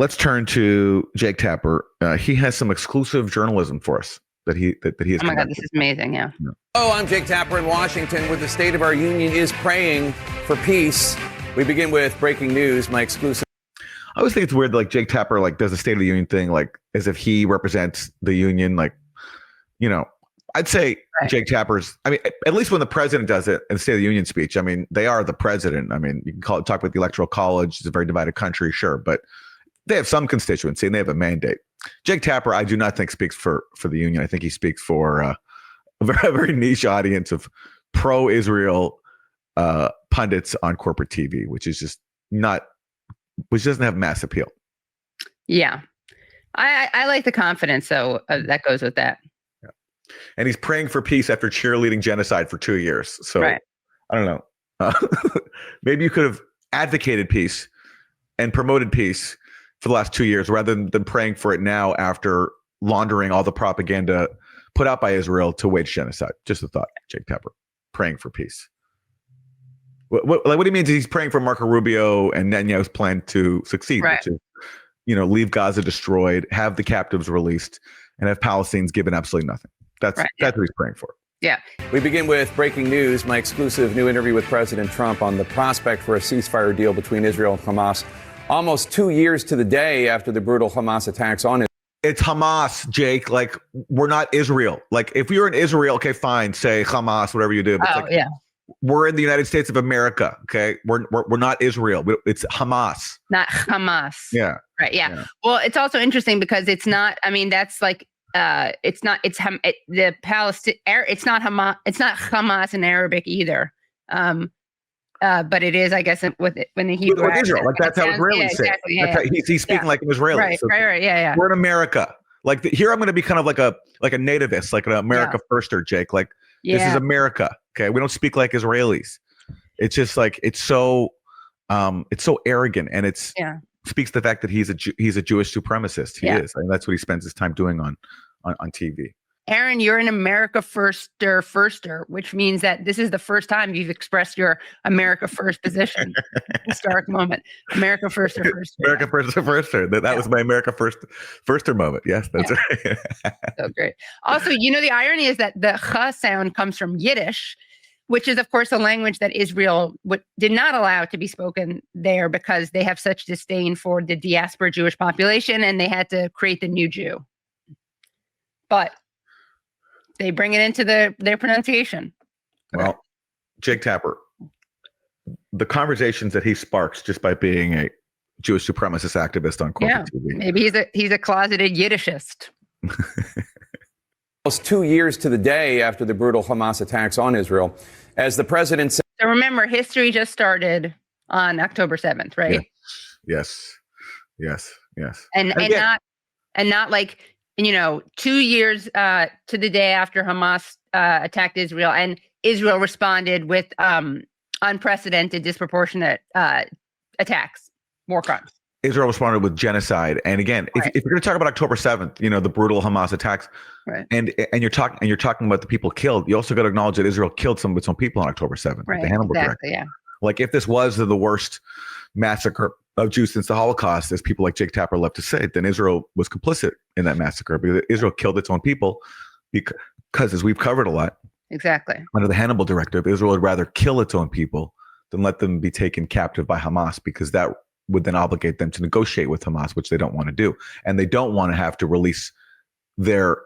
let's turn to Jake Tapper. He has some exclusive journalism for us that he has. Oh my God, this is amazing! Yeah. Oh, I'm Jake Tapper in Washington, where the state of our union is praying for peace. We begin with breaking news. My exclusive. I always think it's weird, like Jake Tapper, like does the State of the Union thing, like as if he represents the union. Like, I'd say Jake Tapper's. I mean, at least when the president does it in the State of the Union speech, I mean, they are the president. I mean, you can talk about the Electoral College. It's a very divided country, sure, but they have some constituency and they have a mandate. Jake Tapper, I do not think speaks for the union. I think he speaks for a very niche audience of pro-Israel pundits on corporate TV, which doesn't have mass appeal. Yeah, I like the confidence, so that goes with that. Yeah. And he's praying for peace after cheerleading genocide for 2 years. So I don't know. Maybe you could have advocated peace and promoted peace for the last 2 years rather than praying for it now after laundering all the propaganda put out by Israel to wage genocide. Just a thought, Jake Tapper, praying for peace. What he means is he's praying for Marco Rubio and Netanyahu's plan to succeed, which is, leave Gaza destroyed, have the captives released, and have Palestinians given absolutely nothing. That's what he's praying for. Yeah. We begin with breaking news. My exclusive new interview with President Trump on the prospect for a ceasefire deal between Israel and Hamas. Almost 2 years to the day after the brutal Hamas attacks on it. It's Hamas, Jake. Like, we're not Israel. Like, if you're in Israel, okay, fine, say Hamas, whatever you do. But we're in the United States of America. Okay, we're not Israel. It's Hamas, not Hamas. Yeah. Right. Yeah. Well, it's also interesting because it's not. I mean, that's like it's not. The Palestine. It's not Hamas. It's not Hamas in Arabic either. But it is, I guess, when the Hebrew with Israel, like that's how Israelis say. Exactly, it. He's speaking like an Israeli. Right. Yeah. We're in America. Like here, I'm going to be kind of like a nativist, like an America firster, Jake. Like this is America. Okay, we don't speak like Israelis. It's just like it's so arrogant, and speaks to the fact that he's a Jewish supremacist. He is, and that's what he spends his time doing on TV. Aaron, you're an America firster, which means that this is the first time you've expressed your America first position. Historic moment. America firster. America firster. That was my America firster moment. Yes, that's right. So great. Also, the irony is that the ch sound comes from Yiddish, which is, of course, a language that Israel did not allow to be spoken there because they have such disdain for the diaspora Jewish population, and they had to create the new Jew. But they bring it into their pronunciation. Well, Jake Tapper, the conversations that he sparks just by being a Jewish supremacist activist on corporate TV. Maybe he's a closeted Yiddishist. Almost 2 years to the day after the brutal Hamas attacks on Israel, as the president said. So remember, history just started on October 7th, right? Yes. And not like 2 years to the day after Hamas attacked Israel, and Israel responded with unprecedented, disproportionate attacks, war crimes. Israel responded with genocide, and again, if you're going to talk about October 7th, the brutal Hamas attacks, and you're talking about the people killed, you also got to acknowledge that Israel killed some of its own people on October 7th. Right. The Hannibal Direct. Yeah. Like if this was the worst massacre of Jews since the Holocaust, as people like Jake Tapper love to say, then Israel was complicit in that massacre because Israel killed its own people because, as we've covered a lot, exactly, under the Hannibal Directive, Israel would rather kill its own people than let them be taken captive by Hamas, because that would then obligate them to negotiate with Hamas, which they don't want to do. And they don't want to have to release the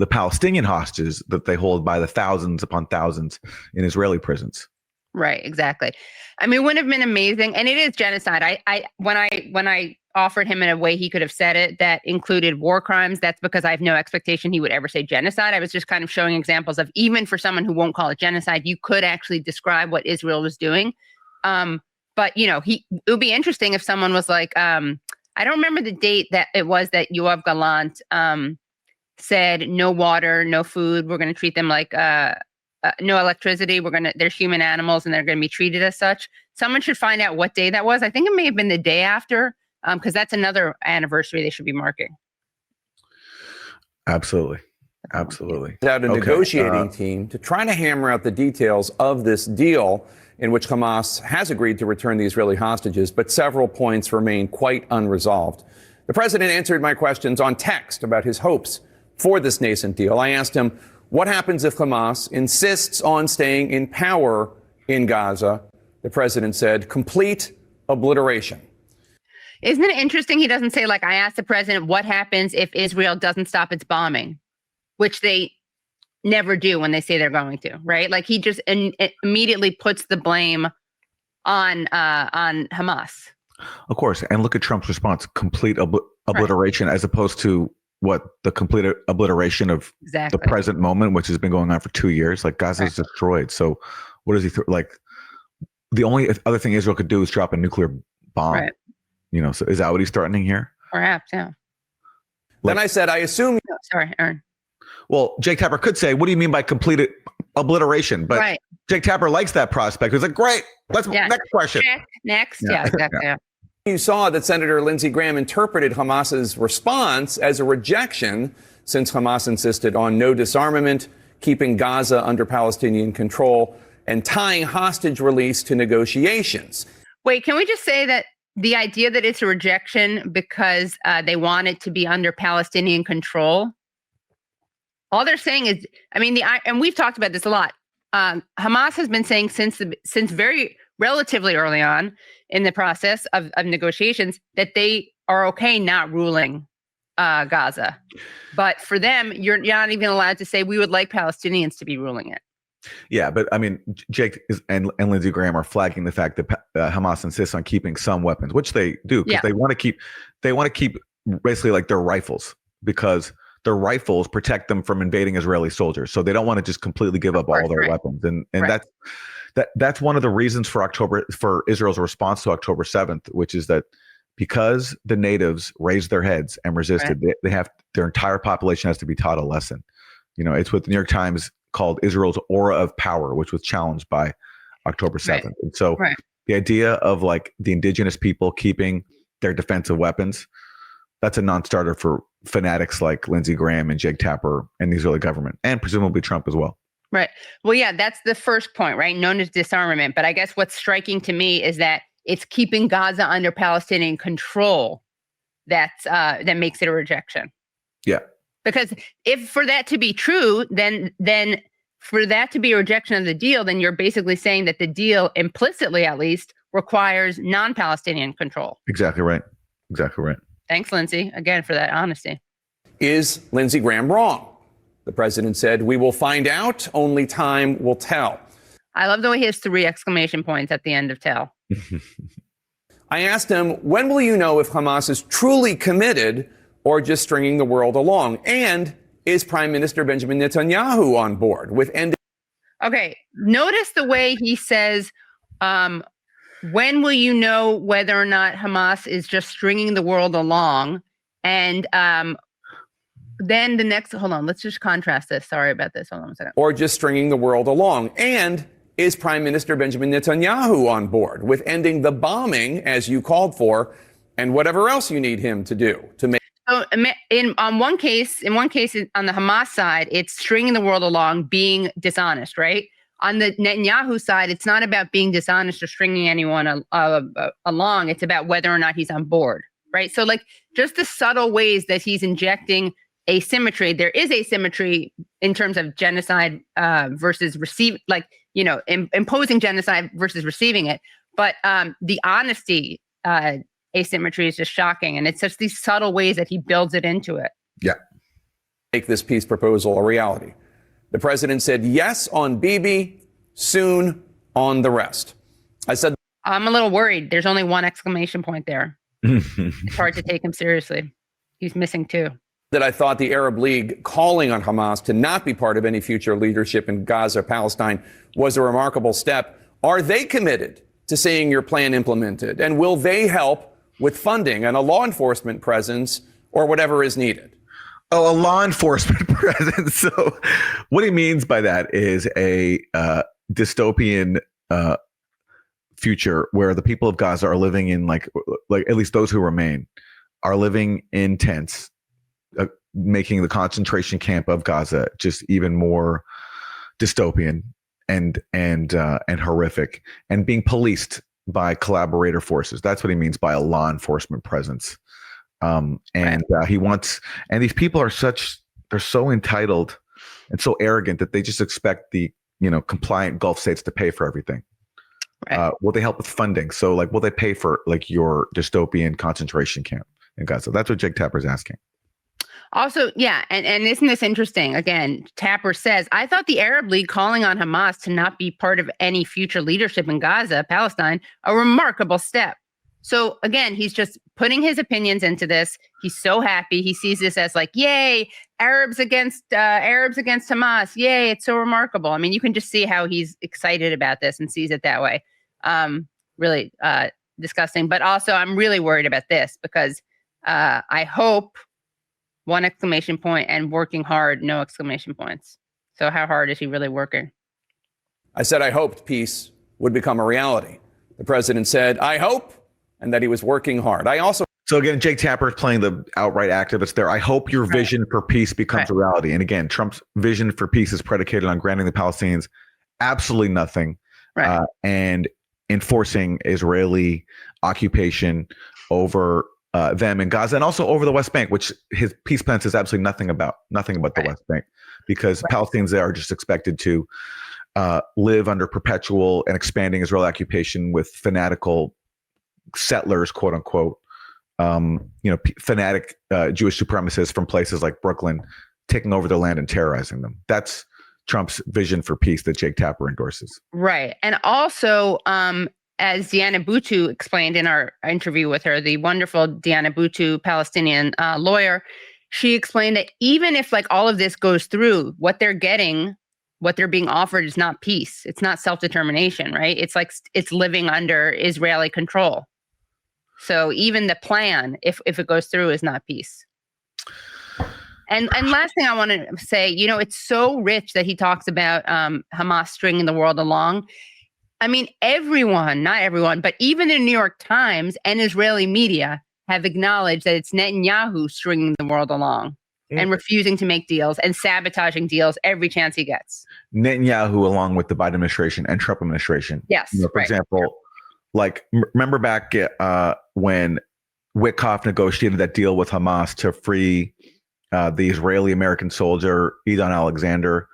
Palestinian hostages that they hold by the thousands upon thousands in Israeli prisons. Right, exactly. I mean, it would have been amazing, and it is genocide. When I offered him in a way he could have said it that included war crimes, that's because I have no expectation he would ever say genocide. I was just kind of showing examples of, even for someone who won't call it genocide, you could actually describe what Israel was doing. But it would be interesting if someone was like, I don't remember the date that it was that Yoav Gallant said no water, no food. We're going to treat them like no electricity. They're human animals and they're going to be treated as such. Someone should find out what day that was. I think it may have been the day after, because that's another anniversary they should be marking. Absolutely. Out a negotiating team to try to hammer out the details of this deal, in which Hamas has agreed to return the Israeli hostages, but several points remain quite unresolved. The president answered my questions on text about his hopes for this nascent deal. I asked him, what happens if Hamas insists on staying in power in Gaza? The president said, complete obliteration. Isn't it interesting? He doesn't say, like, I asked the president, what happens if Israel doesn't stop its bombing, which they never do when they say they're going to, right? Like, he just immediately puts the blame on Hamas. Of course. And look at Trump's response, complete obliteration, as opposed to what the complete obliteration of the present moment, which has been going on for 2 years. Like, Gaza is destroyed. So what does he like? The only other thing Israel could do is drop a nuclear bomb. Right. You know, so is that what he's threatening here? Perhaps, yeah. Then I said, I assume. Oh, sorry, Aaron. Well, Jake Tapper could say, what do you mean by complete obliteration? But Jake Tapper likes that prospect. He's like, great. Next question. Next. Yeah, exactly. Yeah. You saw that Senator Lindsey Graham interpreted Hamas's response as a rejection, since Hamas insisted on no disarmament, keeping Gaza under Palestinian control, and tying hostage release to negotiations. Wait, can we just say that the idea that it's a rejection because they want it to be under Palestinian control? All they're saying is, I mean, and we've talked about this a lot. Hamas has been saying since very relatively early on in the process of negotiations that they are okay not ruling Gaza. But for them, you're not even allowed to say we would like Palestinians to be ruling it. Yeah, but I mean, Jake and Lindsey Graham are flagging the fact that Hamas insists on keeping some weapons, which they do, because they want to keep basically like their rifles, because their rifles protect them from invading Israeli soldiers. So they don't want to just completely give up all their weapons. And that's one of the reasons for Israel's response to October 7th, which is that because the natives raised their heads and resisted, they have their entire population has to be taught a lesson. You know, it's what the New York Times called Israel's aura of power, which was challenged by October 7th. And so the idea of like the indigenous people keeping their defensive weapons, that's a non-starter for fanatics like Lindsey Graham and Jake Tapper and the Israeli government, and presumably Trump as well. Right. Well, yeah, that's the first point, right? Known as disarmament. But I guess what's striking to me is that it's keeping Gaza under Palestinian control that makes it a rejection. Yeah. Because if for that to be true, then for that to be a rejection of the deal, then you're basically saying that the deal, implicitly at least, requires non-Palestinian control. Exactly right. Exactly right. Thanks, Lindsey, again, for that honesty. Is Lindsey Graham wrong? The president said, we will find out. Only time will tell. I love the way he has 3 exclamation points at the end of tell. I asked him, when will you know if Hamas is truly committed or just stringing the world along? And is Prime Minister Benjamin Netanyahu on board with ending? Okay, notice the way he says, when will you know whether or not Hamas is just stringing the world along? And then the next, hold on, let's just contrast this. Sorry about this. Hold on a second. Or just stringing the world along. And is Prime Minister Benjamin Netanyahu on board with ending the bombing, as you called for, and whatever else you need him to do to make? So in one case on the Hamas side, it's stringing the world along, being dishonest, right? On the Netanyahu side, it's not about being dishonest or stringing anyone along. It's about whether or not he's on board, right? So like just the subtle ways that he's injecting asymmetry. There is asymmetry in terms of genocide versus imposing genocide versus receiving it. But the honesty asymmetry is just shocking. And it's just these subtle ways that he builds it into it. Yeah. Make this peace proposal a reality. The president said yes on Bibi, soon on the rest. I said, I'm a little worried. There's only 1 exclamation point there. It's hard to take him seriously. He's missing 2. That I thought the Arab League calling on Hamas to not be part of any future leadership in Gaza, Palestine, was a remarkable step. Are they committed to seeing your plan implemented? And will they help with funding and a law enforcement presence or whatever is needed? Oh, a law enforcement presence. So what he means by that is a dystopian future where the people of Gaza are living in like at least those who remain are living in tents, making the concentration camp of Gaza just even more dystopian and horrific, and being policed by collaborator forces. That's what he means by a law enforcement presence. He wants, and these people are they're so entitled and so arrogant that they just expect the, compliant Gulf states to pay for everything. Right. Will they help with funding? So like, will they pay for like your dystopian concentration camp in Gaza? That's what Jake Tapper's asking. Also, yeah, and isn't this interesting? Again, Tapper says, I thought the Arab League calling on Hamas to not be part of any future leadership in Gaza, Palestine, a remarkable step. So again, he's just putting his opinions into this. He's so happy. He sees this as like, yay, Arabs against Hamas. Yay, it's so remarkable. I mean, you can just see how he's excited about this and sees it that way. Really disgusting. But also, I'm really worried about this because I hope... 1 exclamation point and working hard, no exclamation points. So how hard is he really working? I said I hoped peace would become a reality. The president said, I hope, and that he was working hard. So again, Jake Tapper is playing the outright activist there. I hope your vision for peace becomes a reality. And again, Trump's vision for peace is predicated on granting the Palestinians absolutely nothing and enforcing Israeli occupation over them in Gaza and also over the West Bank, which his peace plan says absolutely nothing about the West Bank, because Palestinians there are just expected to live under perpetual and expanding Israeli occupation with fanatical settlers, quote unquote, fanatic Jewish supremacists from places like Brooklyn taking over their land and terrorizing them. That's Trump's vision for peace that Jake Tapper endorses. Right. And also, as Diana Buttu explained in our interview with her, the wonderful Diana Buttu, Palestinian lawyer, she explained that even if like all of this goes through, what they're being offered is not peace. It's not self-determination, right? It's like it's living under Israeli control. So even the plan, if it goes through, is not peace. And last thing I want to say, it's so rich that he talks about Hamas stringing the world along. I mean, everyone, not everyone, but even the New York Times and Israeli media have acknowledged that it's Netanyahu stringing the world along and refusing to make deals and sabotaging deals every chance he gets. Netanyahu, along with the Biden administration and Trump administration. Yes. For example, like remember back when Witkoff negotiated that deal with Hamas to free the Israeli-American soldier, Edon Alexander.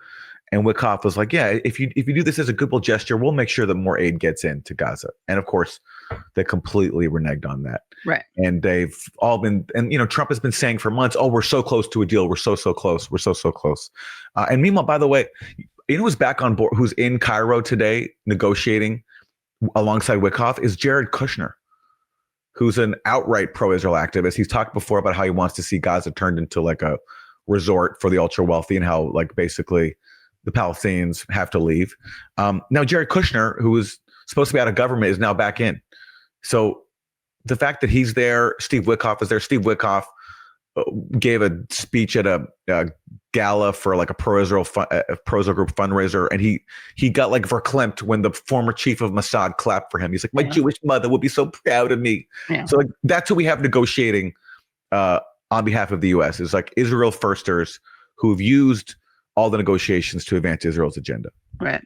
And Witkoff was like, yeah, if you do this as a goodwill gesture, we'll make sure that more aid gets into Gaza. And of course, they completely reneged on that. Right. And they've all been, and Trump has been saying for months, oh, we're so close to a deal. We're so close. We're so close. And meanwhile, by the way, who's back on board, who's in Cairo today negotiating alongside Witkoff is Jared Kushner, who's an outright pro-Israel activist. He's talked before about how he wants to see Gaza turned into like a resort for the ultra wealthy and how like basically the Palestinians have to leave. Now, Jared Kushner, who was supposed to be out of government, is now back in. So the fact that he's there, Steve Witkoff is there. Steve Witkoff gave a speech at a gala for like a pro-Israel group fundraiser, and he got like verklempt when the former chief of Mossad clapped for him. He's like, my Jewish mother would be so proud of me. Yeah. So like that's who we have negotiating on behalf of the U.S. is like Israel firsters who've used all the negotiations to advance Israel's agenda. Right.